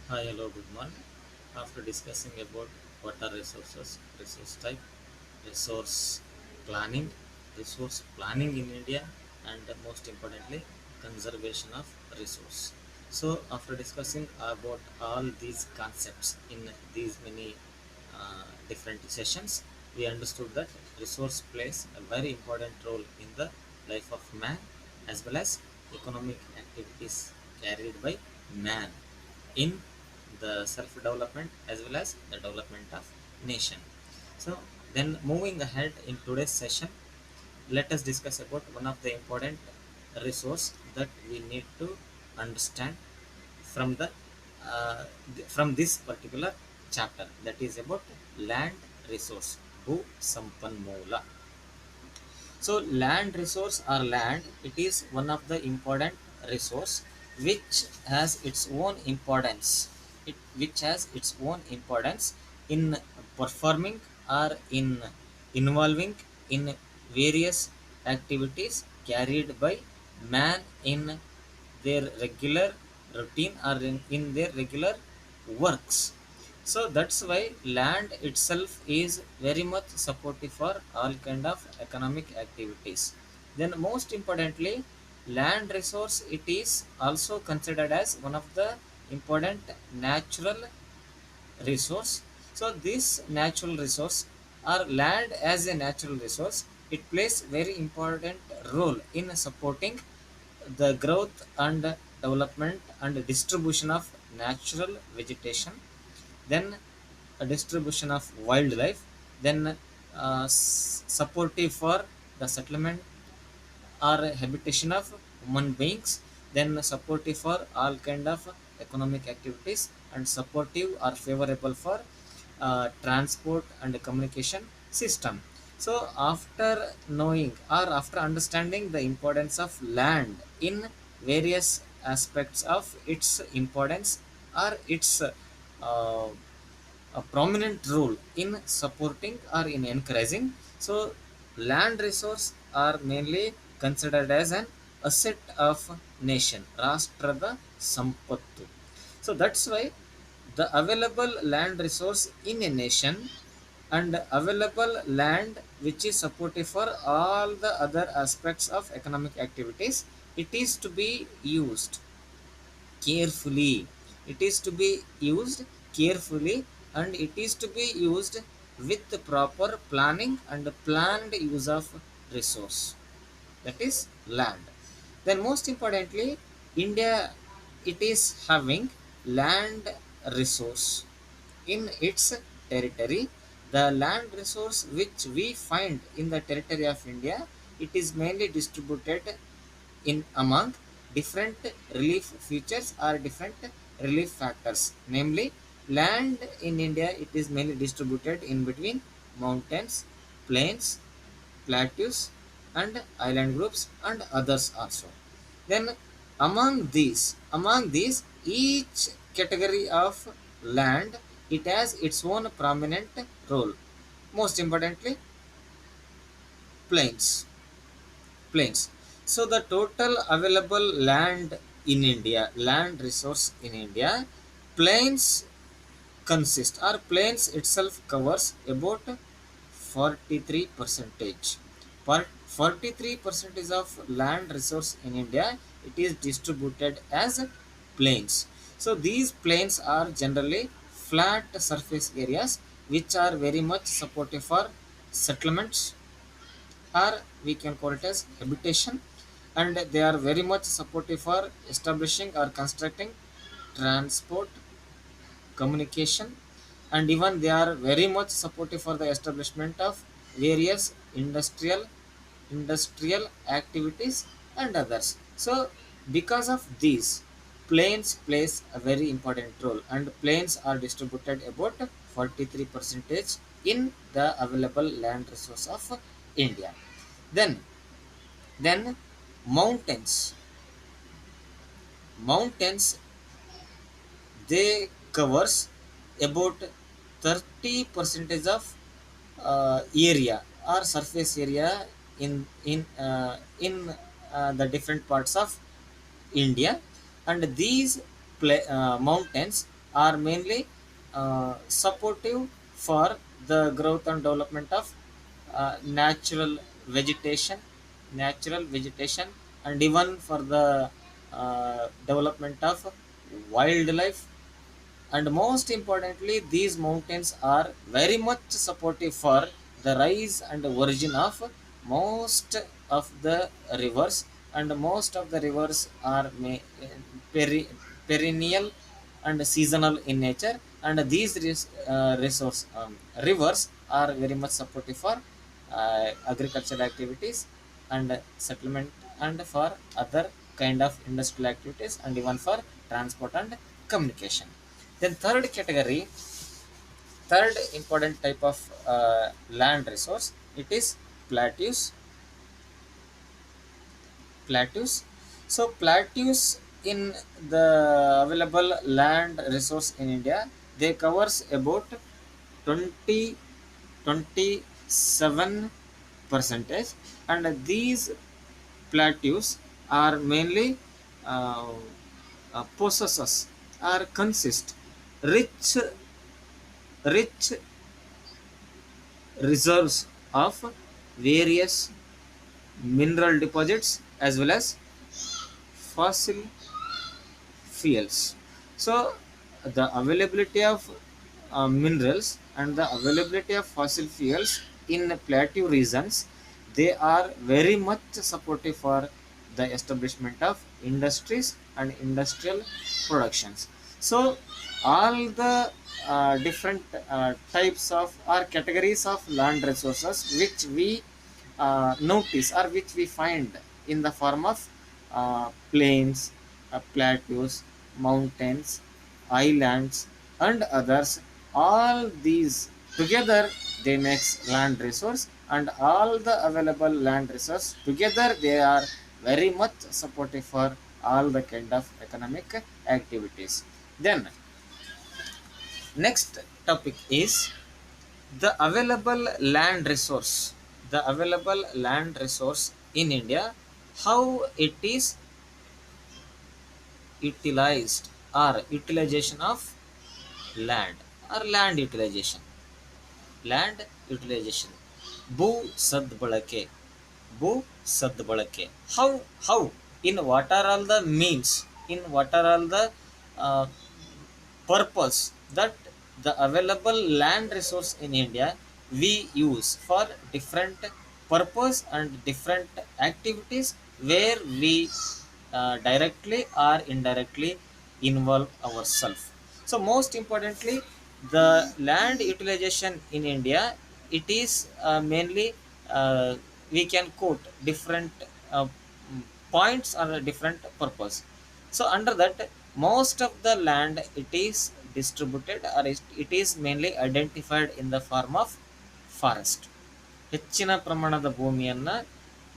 Hi, hello, good morning. After discussing about what are resources, resource type, resource planning, resource planning in India, and most importantly, conservation of resource. So, after discussing about all these concepts in these many different sessions, we understood that resource plays a very important role in the life of man as well as economic activities carried by man in the self-development as well as the development of nation. So then moving ahead in today's session, let us discuss about one of the important resource that we need to understand from the from this particular chapter, that is about land resource, bhu sampanmoola. So land resource or land, it is one of the important resource which has its own importance, which has its own importance in performing or in involving in various activities carried by man in their regular routine or in their regular works. So that's why land itself is very much supportive for all kind of economic activities. Then most importantly, land resource, it is also considered as one of the important natural resource. So this natural resource or land as a natural resource, it plays very important role in supporting the growth and development and distribution of natural vegetation, then a distribution of wildlife, then supportive for the settlement or habitation of human beings, then supportive for all kind of economic activities, and supportive or favorable for transport and communication system. So after knowing or after understanding the importance of land in various aspects of its importance or its uh, a prominent role in supporting or in encouraging. So land resource are mainly considered as an asset of nation, Rashtrada Sampattu. So that's why the available land resource in a nation and available land which is supportive for all the other aspects of economic activities, it is to be used carefully. It is to be used carefully, and it is to be used with the proper planning and planned use of resource, that is land. Then most importantly, India, it is having land resource in its territory. The land resource which we find in the territory of India, it is mainly distributed in among different relief features or different relief factors. Namely, land in India, it is mainly distributed in between mountains, plains, plateaus, and island groups and others also. Then among these each category of land, it has its own prominent role. Most importantly, plains. Plains. So the total available land in India, land resource in India, plains consist or plains itself covers about 43 percentage. Per 43 percentage of land resource in India, it is distributed as plains. So these plains are generally flat surface areas which are very much supportive for settlements, or we can call it as habitation, and they are very much supportive for establishing or constructing transport, communication, and even they are very much supportive for the establishment of various industrial activities and others. So because of these, plains plays a very important role, and plains are distributed about 43 percentage in the available land resource of India. Then then mountains, they covers about 30 percentage of area or surface area in the different parts of India. And these mountains are mainly supportive for the growth and development of uh, natural vegetation natural vegetation, and even for the development of wildlife. And most importantly, these mountains are very much supportive for the rise and origin of most of the rivers. And most of the rivers are peri- perennial and seasonal in nature, and these rivers are very much supportive for agricultural activities and settlement, and for other kind of industrial activities, and even for transport and communication. Then third important type of land resource, it is plateaus. Plateaus. So plateaus in the available land resource in India, they covers about 20 27 percentage, and these plateaus are mainly uh, possesses or consist rich reserves of various mineral deposits as well as fossil fuels. So the availability of minerals and the availability of fossil fuels in plateau regions, they are very much supportive for the establishment of industries and industrial productions. So all the different types of or categories of land resources which we notice or which we find in the form of plains, plateaus, mountains, islands, and others. All these together they makes land resource, and all the available land resource together they are very much supportive for all the kind of economic activities. Then next topic is the available land resource. The available land resource in India, how it is utilized or utilization of land or land utilization, ಭೂ ಸದ್ಬಳಕೆ, ಭೂ ಸದ್ಬಳಕೆ. How in what are all the means, in what are all the uh, purpose that the available land resource in India we use for different purpose and different activities where we directly or indirectly involve ourselves. So most importantly, the land utilization in India, it is mainly uh, we can quote different uh, points on a different purpose. So under that, most of the land it is distributed or it is mainly identified in the form of forest. ಹೆಚ್ಚಿನ ಪ್ರಮಾಣದ ಭೂಮಿಯನ್ನ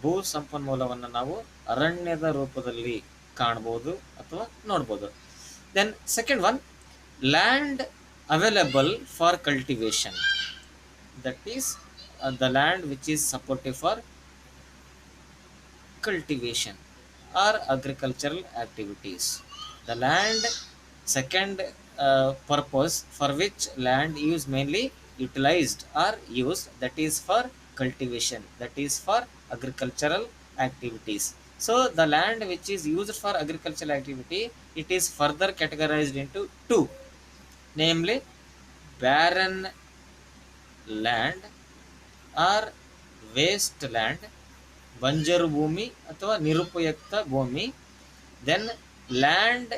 ಭೂ ಸಂಪನ್ಮೂಲವನ್ನು ನಾವು ಅರಣ್ಯದ ರೂಪದಲ್ಲಿ ಕಾಣಬಹುದು ಅಥವಾ ನೋಡಬಹುದು. Then second one, land available for cultivation, that is the land which is supportive for cultivation or agricultural activities. The land, second purpose for which land is mainly utilized or used, that is for cultivation, that is for agricultural activities. So the land which is used for agricultural activity, it is further categorized into two, namely barren land or waste land, ಬಂಜರು ಭೂಮಿ ಅಥವಾ ನಿರುಪಯುಕ್ತ ಭೂಮಿ. Then land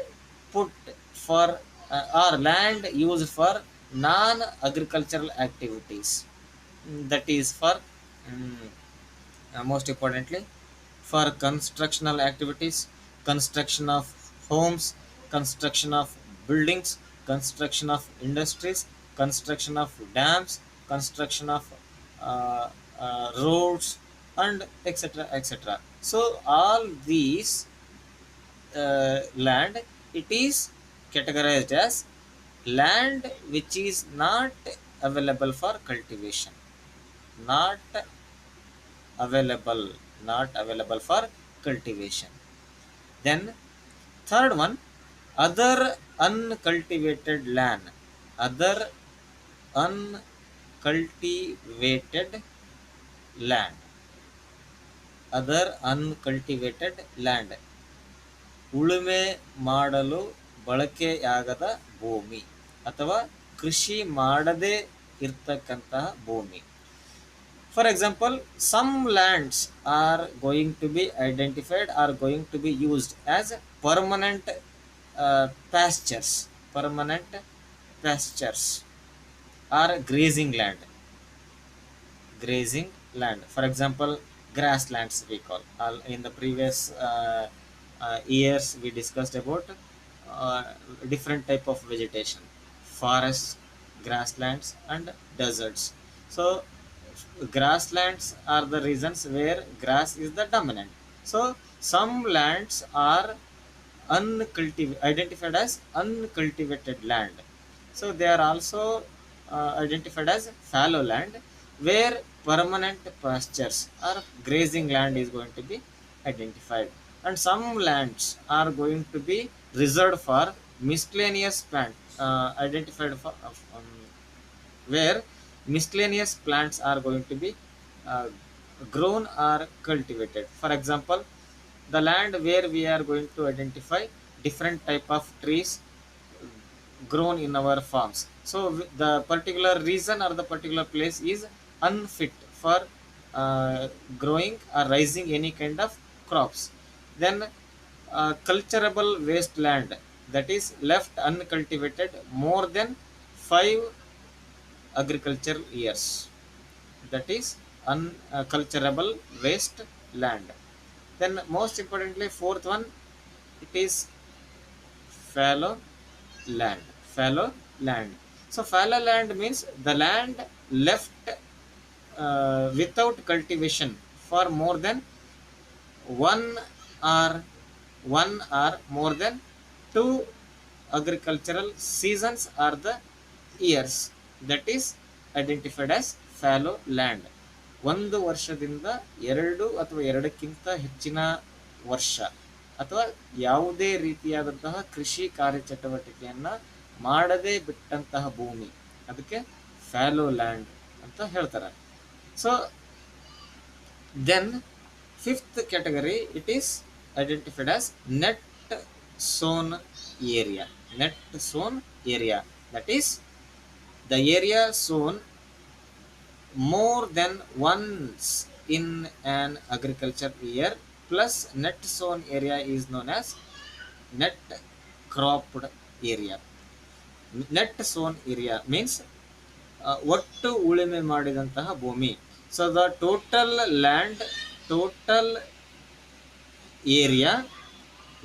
put for or land used for non agricultural activities, that is for most importantly for constructional activities, construction of homes, construction of buildings, construction of industries, construction of dams, construction of roads, and etc etc. So all these land, it is categorized as land which is not available for cultivation, not available, not available for cultivation. Then third one, other uncultivated land, other uncultivated land, other uncultivated land, ಉಳುಮೆ ಮಾಡಲು ಬಳಕೆಯಾಗದ ಭೂಮಿ ಅಥವಾ ಕೃಷಿ ಮಾಡದೇ ಇರ್ತಕ್ಕಂತಹ ಭೂಮಿ. For example, some lands are going to be identified, are going to be used as permanent pastures, permanent pastures or grazing land, grazing land. For example, grasslands we call. In the previous years we discussed about uh, different type of vegetation, forests, grasslands and deserts. So grasslands are the regions where grass is the dominant. So some lands are identified as uncultivated land. So they are also identified as fallow land, where permanent pastures or grazing land is going to be identified. And some lands are going to be reserved for miscellaneous plant, identified for where miscellaneous plants are going to be uh, grown or cultivated. For example, the land where we are going to identify different type of trees grown in our farms. So the particular reason or the particular place is unfit for growing or raising any kind of crops. Then culturable wasteland, that is left uncultivated more than 5 agricultural years, that is unculturable waste land. Then most importantly, fourth one, it is fallow land. Fallow land. So fallow land means the land left without cultivation for more than one or more than two agricultural seasons or the years, that is identified as fallow land. ಒಂದು ವರ್ಷದಿಂದ ಎರಡು ಅಥವಾ ಎರಡಕ್ಕಿಂತ ಹೆಚ್ಚಿನ ವರ್ಷ ಅಥವಾ ಯಾವುದೇ ರೀತಿಯಾದಂತಹ ಕೃಷಿ ಕಾರ್ಯಚಟುವಟಿಕೆಯನ್ನ ಮಾಡದೇ ಬಿಟ್ಟಂತಹ ಭೂಮಿ, ಅದಕ್ಕೆ ಫ್ಯಾಲೋ ಲ್ಯಾಂಡ್ ಅಂತ ಹೇಳ್ತಾರೆ. So then fifth category, it is identified as net sown area. Net sown area, that is the area sown more than once in an agriculture year, plus net sown area is known as net cropped area. Net sown area means ಒಟ್ಟು ಉಳುಮೆ ಮಾಡಿದಂತಹ ಭೂಮಿ. So the total land, total area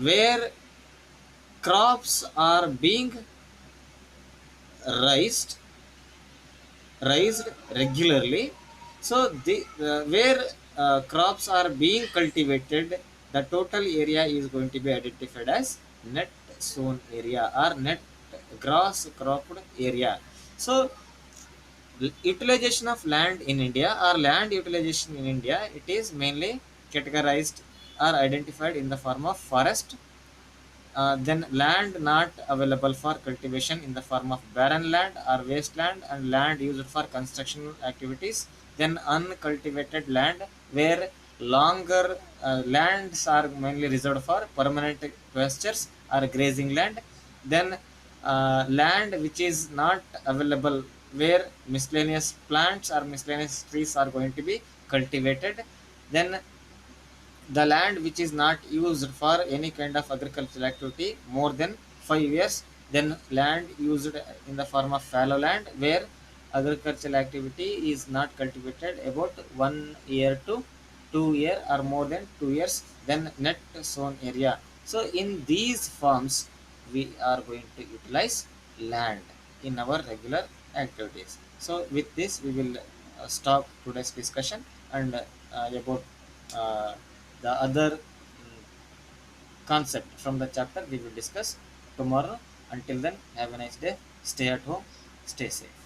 where crops are being raised regularly. So the where crops are being cultivated, the total area is going to be identified as net sown area or net grass cropped area. So utilization of land in India, or land utilization in India, it is mainly categorized or identified in the form of forest, then land not available for cultivation in the form of barren land or wasteland, and land used for construction activities. Then uncultivated land, where longer lands are mainly reserved for permanent pastures or grazing land. Then land which is not available, where miscellaneous plants or miscellaneous trees are going to be cultivated. Then the land which is not used for any kind of agricultural activity more than 5 years, then land used in the form of fallow land, where agricultural activity is not cultivated about 1 year to 2 year or more than 2 years, then net sown area. So in these forms we are going to utilize land in our regular activities. So with this we will stop today's discussion, and about the other concept from the chapter we will discuss tomorrow. Until then, have a nice day. Stay at home. Stay safe.